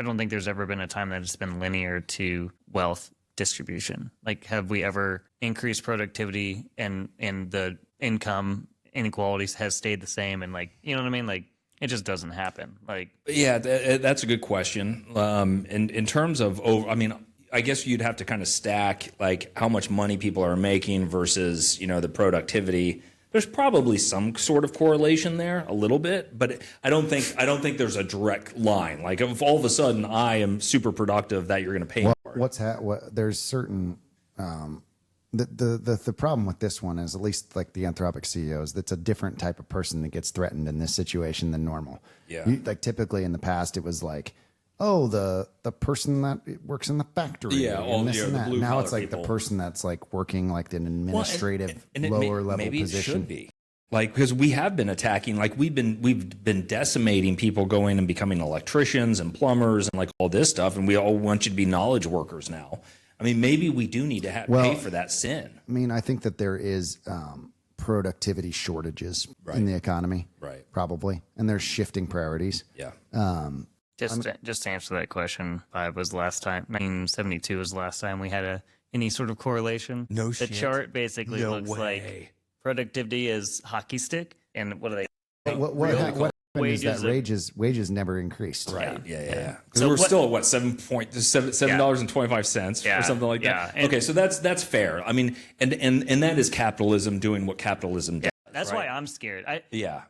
don't think there's ever been a time that it's been linear to wealth distribution. Like, have we ever increased productivity and the income inequalities has stayed the same? And like, you know what I mean? Like, it just doesn't happen. Like, yeah, that's a good question. In terms of I guess you'd have to kind of stack like how much money people are making versus, the productivity. There's probably some sort of correlation there a little bit, but I don't think there's a direct line. Like if all of a sudden I am super productive that you're going to pay more. There's certain the problem with this one is, at least like the Anthropic CEOs, that's a different type of person that gets threatened in this situation than normal. Yeah. Like typically in the past it was like oh, the person that works in the factory. Yeah, and this and the that. blue Now collar it's like people. the person that's like working like an administrative lower level maybe position. It should be. Like, because we have been attacking, like we've been decimating people going and becoming electricians and plumbers and like all this stuff, and we all want you to be knowledge workers now. I mean, maybe we do need to pay for that sin. I mean, I think that there is productivity shortages in the economy, Right. Probably, and there's shifting priorities. Yeah. Just to answer that question, 1972 was the last time we had any sort of correlation. No the shit. chart basically No looks way. like productivity is hockey stick, and what are they? What happened is that Wages wages never increased. Right. Yeah. Because So we're what- still at what $7.25 Yeah. or something like that. Yeah. Okay, so that's fair. I mean, and that is capitalism doing what capitalism does. That's right? why I'm scared. I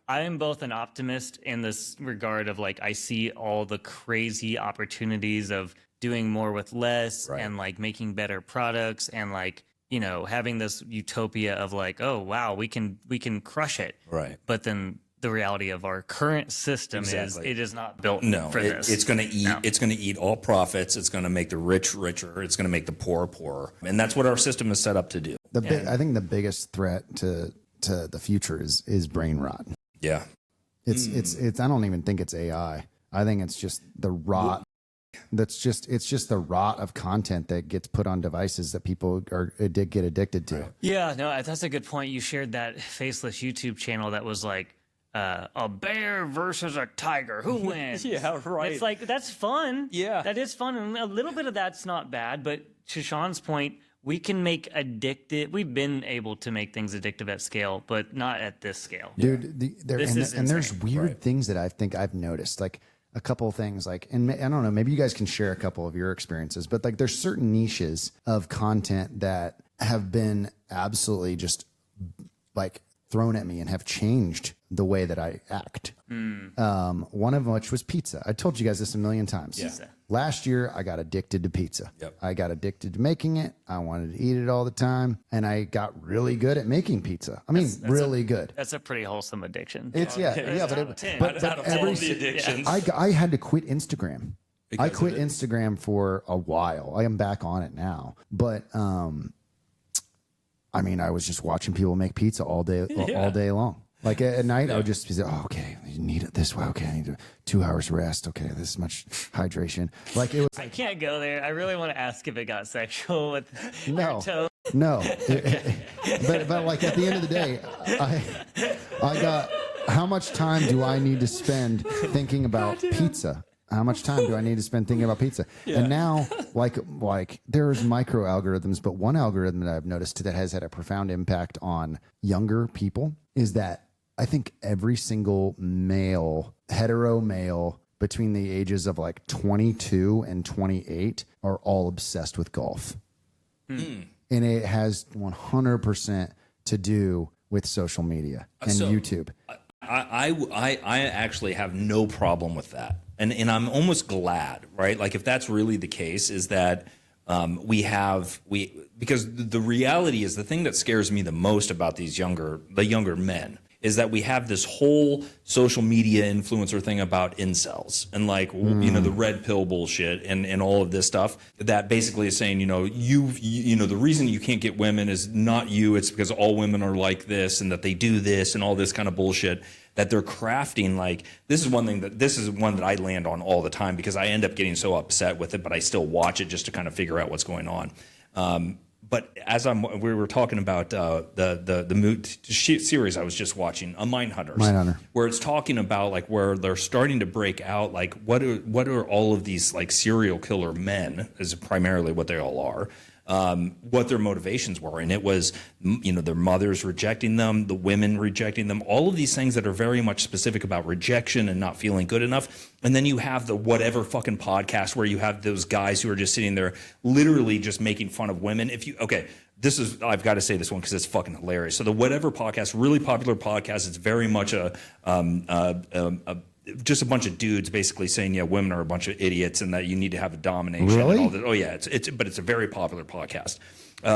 am both an optimist in this regard of like I see all the crazy opportunities of doing more with less Right. and like making better products and like, you know, having this utopia of like, oh wow, we can crush it. Right. But then the reality of our current system Exactly. is it is not built for it, this. it's going to eat. No. It's going to eat all profits. It's going to make the rich richer. It's going to make the poor poorer, and that's what our system is set up to do. I think the biggest threat to the future is brain rot. Yeah. It's I don't even think it's AI. I think it's just the rot. It's just the rot of content that gets put on devices that people get addicted to. Yeah, no, that's a good point. You shared that faceless YouTube channel that was like a bear versus a tiger. Who wins? Yeah, right. It's like, that's fun. Yeah. That is fun. And a little bit of that's not bad. But to Sean's point, we can make we've been able to make things addictive at scale, but not at this scale. Dude, This is there's insane. weird things that I think I've noticed, like a couple of things, like, and I don't know, maybe you guys can share a couple of your experiences, but like there's certain niches of content that have been absolutely just like thrown at me and have changed the way that I act. One of which was pizza. I told you guys this a million times. Yeah. Last year, I got addicted to pizza. Yep. I got addicted to making it. I wanted to eat it all the time. And I got really good at making pizza. I mean, really good. That's a pretty wholesome addiction. It's, but Out of all the addictions. I had to quit Instagram. I Because quit of it? Instagram for a while. I am back on it now. But, I mean, I was just watching people make pizza all day long. Like at night, I would just be like, oh, okay, you need it this way. Okay, I need 2 hours rest. Okay, this much hydration. Like it was. I can't go there. I really want to ask if it got sexual with No. your toe. No, but like at the end of the day, I got how much time do I need to spend thinking about pizza? How much time do I need to spend thinking about pizza? Yeah. And now, like there's micro algorithms, but one algorithm that I've noticed that has had a profound impact on younger people is that I think every single hetero male between the ages of like 22 and 28 are all obsessed with golf. And it has 100% to do with social media and YouTube. I actually have no problem with that. And I'm almost glad, right? Like if that's really the case is that because the reality is the thing that scares me the most about the younger men is that we have this whole social media influencer thing about incels and like, you know, the red pill bullshit and all of this stuff that basically is saying, you know, the reason you can't get women is not you. It's because all women are like this and that they do this and all this kind of bullshit that they're crafting. Like this is one that I land on all the time because I end up getting so upset with it, but I still watch it just to kind of figure out what's going on. But as we were talking about the series I was just watching, Mindhunter, where it's talking about like where they're starting to break out, like what are all of these like serial killer men is primarily what they all are. What their motivations were. And it was, you know, their mothers rejecting them, the women rejecting them, all of these things that are very much specific about rejection and not feeling good enough. And then you have the whatever fucking podcast where you have those guys who are just sitting there literally just making fun of women. I've got to say this one because it's fucking hilarious. So the whatever podcast, really popular podcast, it's very much just a bunch of dudes basically saying, yeah, women are a bunch of idiots and that you need to have a domination. Really? And all that. Oh yeah, but it's a very popular podcast.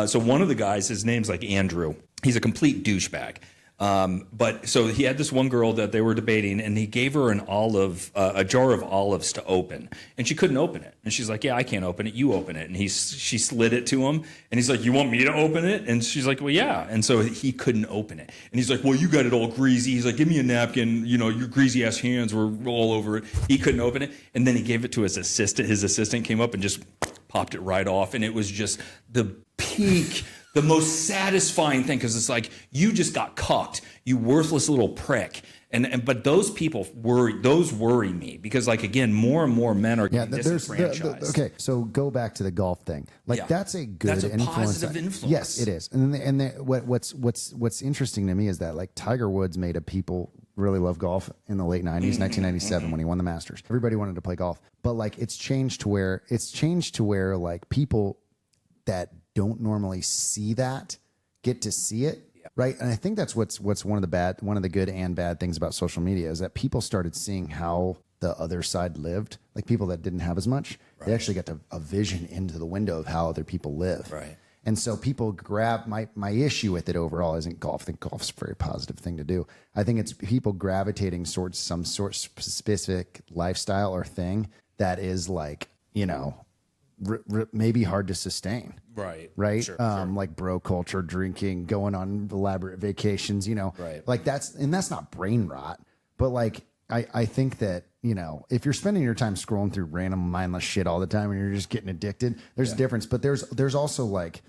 So one of the guys, his name's like Andrew. He's a complete douchebag. But so he had this one girl that they were debating, and he gave her a jar of olives to open, and she couldn't open it. And she's like, "Yeah, I can't open it. You open it." And she slid it to him, and he's like, "You want me to open it?" And she's like, "Well, yeah." And so he couldn't open it, and he's like, "Well, you got it all greasy." He's like, "Give me a napkin. You know, your greasy ass hands were all over it." He couldn't open it, and then he gave it to his assistant. His assistant came up and just popped it right off, and it was just the peak. The most satisfying thing, because it's like, you just got cucked, you worthless little prick. But those people worry me, because, like, again, more and more men are getting disenfranchised. Okay, so go back to the golf thing. Like, that's a good positive influence. Yes, it is. And what's interesting to me is that, like, Tiger Woods made a people really love golf in the late 90s, 1997 when he won the Masters. Everybody wanted to play golf, but, like, it's changed to where like people that don't normally see that get to see it, right? And I think that's what's one of the good and bad things about social media is that people started seeing how the other side lived. Like, people that didn't have as much, they actually got a vision into the window of how other people live. Right. And so people grab my issue with it overall isn't golf. I think golf's a very positive thing to do. I think it's people gravitating towards some sort of specific lifestyle or thing that is, like, you know, maybe hard to sustain. Right. Sure. Like bro culture, drinking, going on elaborate vacations, you know, like that's not brain rot, but, like, I think that, you know, if you're spending your time scrolling through random mindless shit all the time and you're just getting addicted, there's a difference. But there's also, like,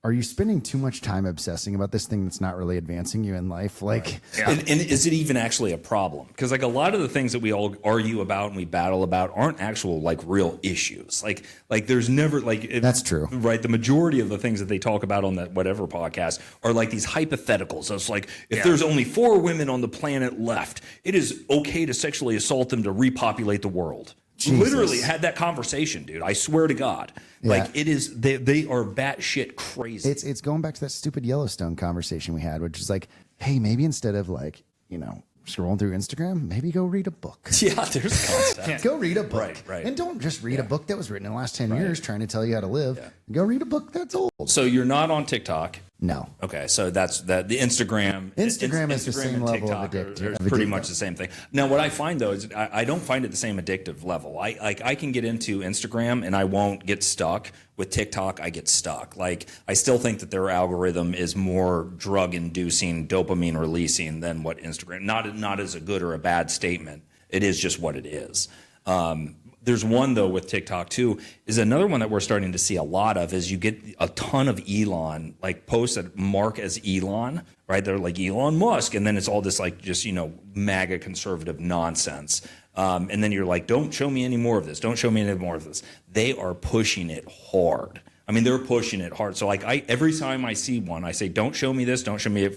are you spending too much time obsessing about this thing that's not really advancing you in life? Like, and is it even actually a problem? Because, like, a lot of the things that we all argue about and we battle about aren't actual, like, real issues. Like there's never, like, that's true, right? The majority of the things that they talk about on that whatever podcast are, like, these hypotheticals. So it's like, if there's only 4 women on the planet left, it is okay to sexually assault them to repopulate the world. Jesus. Literally had that conversation, dude. I swear to God. Like, it is, they are batshit crazy. It's going back to that stupid Yellowstone conversation we had, which is like, hey, maybe instead of, like, you know, scrolling through Instagram, maybe go read a book. Yeah, there's concept. Go read a book. Right. And don't just read a book that was written in the last 10 years trying to tell you how to live. Yeah. Go read a book that's old. So you're not on TikTok? No. Okay, so that's that. The Instagram is the same level of addictive. Are pretty much the same thing. Now, what I find, though, is I don't find it the same addictive level. I can get into Instagram and I won't get stuck. With TikTok, I get stuck. Like, I still think that their algorithm is more drug-inducing, dopamine-releasing than what Instagram. Not as a good or a bad statement. It is just what it is. There's one, though, with TikTok, too, is another one that we're starting to see a lot of is you get a ton of Elon, like, posts that mark as Elon, right? They're like Elon Musk, and then it's all this, like, just, you know, MAGA conservative nonsense. And then you're like, don't show me any more of this. Don't show me any more of this. They are pushing it hard. I mean, they're pushing it hard. So, like, every time I see one, I say, don't show me this. Don't show me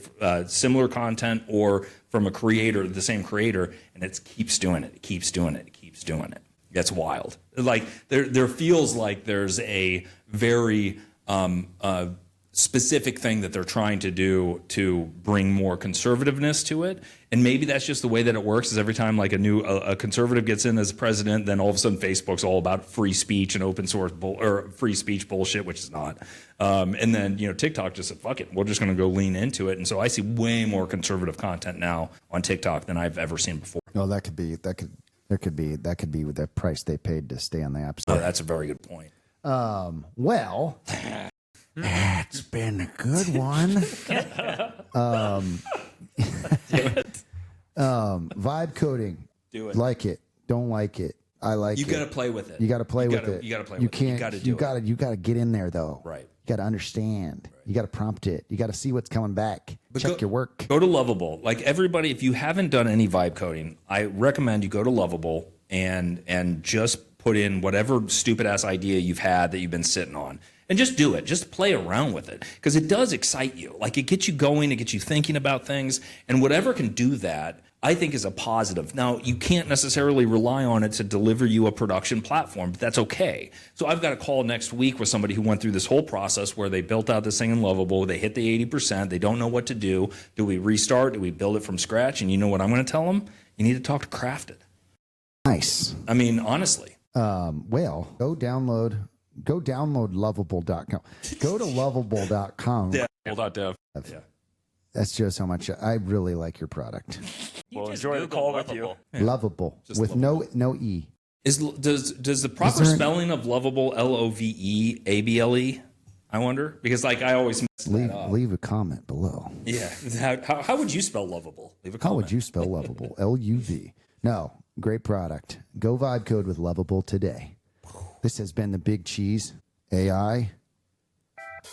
similar content or from a creator, the same creator. And it keeps doing it. It keeps doing it. It keeps doing it. That's wild. Like, there feels like there's a very specific thing that they're trying to do to bring more conservativeness to it. And maybe that's just the way that it works, is every time, like, a conservative gets in as president, then all of a sudden Facebook's all about free speech and open source or free speech bullshit, which is not. And then, you know, TikTok just said, fuck it, we're just going to go lean into it. And so I see way more conservative content now on TikTok than I've ever seen before. Oh, that could be with the price they paid to stay on the app store. Oh, that's a very good point. Well, that's been a good one. Vibe coding. Do it. Like it. Don't like it. I like it. You got to play with it. You got to play with it. You got to play with it. You got to do it. You got to get in there, though. Right. You got to understand. Right. You got to prompt it. You got to see what's coming back. But check your work. Go to Lovable. Like, everybody, if you haven't done any vibe coding, I recommend you go to Lovable and just put in whatever stupid ass idea you've had that you've been sitting on. And just do it. Just play around with it, because it does excite you. Like, it gets you going. It gets you thinking about things. And whatever can do that, I think, is a positive. Now, you can't necessarily rely on it to deliver you a production platform, but that's okay. So I've got a call next week with somebody who went through this whole process where they built out this thing in Lovable. They hit the 80%. They don't know what to do. Do we restart? Do we build it from scratch? And you know what I'm going to tell them? You need to talk to Crafted. Nice. I mean, honestly. Well, go download lovable.com. Go to lovable.com. Yeah. Dev. Yeah. That shows how much I really like your product. We'll enjoy the call with you. Lovable with lovable. no E. Does the proper spelling of lovable LOVEABLE? I wonder, because like I always mess that up. Leave a comment below. Yeah. How would you spell lovable? Leave a comment. How would you spell lovable? LUV. No, great product. Go vibe code with Lovable today. This has been the Big Cheese AI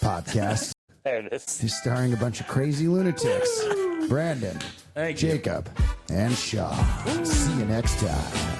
podcast. There it is. He's starring a bunch of crazy lunatics. Brandon, Thank you. Jacob, and Shaw. See you next time.